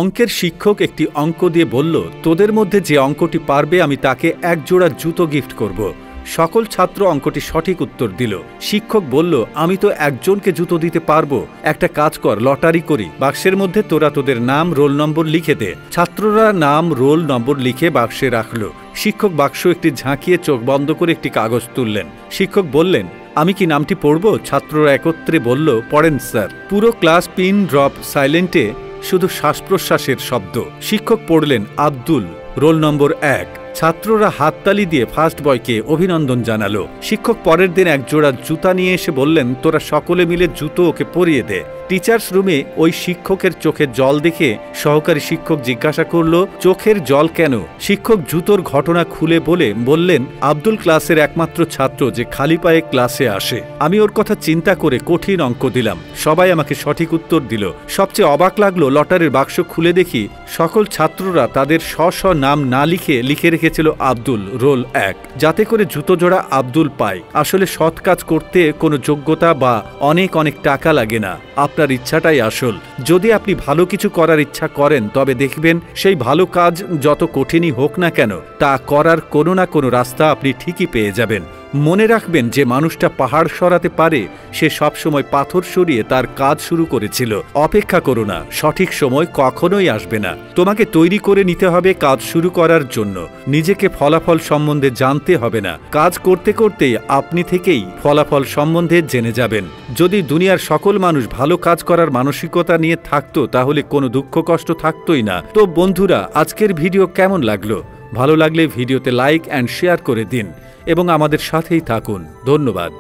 অঙ্কের শিক্ষক একটি অঙ্ক দিয়ে বলল, তোদের মধ্যে যে অঙ্কটি পারবে আমি তাকে এক জোড়া জুতো গিফট করব। সকল ছাত্র অঙ্কটি সঠিক উত্তর দিল। শিক্ষক বলল, আমি তো একজনকে জুতো দিতে পারবো, একটা কাজ কর, লটারি করি, বাক্সের মধ্যে তোরা তোদের নাম রোল নম্বর লিখে দে। ছাত্ররা নাম রোল নম্বর লিখে বাক্সে রাখলো। শিক্ষক বাক্স একটি ঝাঁকিয়ে চোখ বন্ধ করে একটি কাগজ তুললেন। শিক্ষক বললেন, আমি কি নামটি পড়ব? ছাত্ররা একত্রে বলল, পড়েন স্যার। পুরো ক্লাস পিন ড্রপ সাইলেন্টে, শুধু শ্বাস প্রশ্বাসের শব্দ। শিক্ষক পড়লেন, আব্দুল, রোল নম্বর 1। ছাত্ররা হাততালি দিয়ে ফার্স্ট বয়কে অভিনন্দন জানালো। শিক্ষক পরের দিন এক জোড়া জুতা নিয়ে এসে বললেন, তোরা সকলে মিলে জুতো ওকে পরিয়ে দে। টিচার্স রুমে ওই শিক্ষকের চোখের জল দেখে সহকারী শিক্ষক জিজ্ঞাসা করল, চোখের জল কেন? শিক্ষক জুতোর ঘটনা খুলে বললেন, আব্দুল ক্লাসের একমাত্র ছাত্র যে খালি পায়ে ক্লাসে আসে। আমি ওর কথা চিন্তা করে কঠিন অঙ্ক দিলাম, সবাই আমাকে সঠিক উত্তর দিল। সবচেয়ে অবাক লাগলো, লটারির বাক্স খুলে দেখি সকল ছাত্ররা তাদের স্ব নাম না লিখে রেখেছিল আব্দুল, রোল 1, যাতে করে জুতো জোড়া আব্দুল পায়। আসলে সৎ কাজ করতে কোনো যোগ্যতা বা অনেক টাকা লাগে না, আপনার ইচ্ছাটাই আসল। যদি আপনি ভালো কিছু করার ইচ্ছা করেন, তবে দেখবেন সেই ভালো কাজ যত কঠিনই হোক না কেন, তা করার কোনো না কোনো রাস্তা আপনি ঠিকই পেয়ে যাবেন। মনে রাখবেন, যে মানুষটা পাহাড় সরাতে পারে সে সবসময় পাথর সরিয়ে তার কাজ শুরু করেছিল। অপেক্ষা করো না, সঠিক সময় কখনোই আসবে না। তোমাকে তৈরি করে নিতে হবে কাজ শুরু করার জন্য। নিজেকে ফলাফল সম্বন্ধে জানতে হবে না, কাজ করতে করতেই আপনি থেকেই ফলাফল সম্বন্ধে জেনে যাবেন। যদি দুনিয়ার সকল মানুষ ভালো কাজ করার মানসিকতা নিয়ে থাকতো, তাহলে কোনো দুঃখ কষ্ট থাকতোই না। তো বন্ধুরা, আজকের ভিডিও কেমন লাগলো? ভালো লাগলে ভিডিওতে লাইক অ্যান্ড শেয়ার করে দিন এবং আমাদের সাথেই থাকুন। ধন্যবাদ।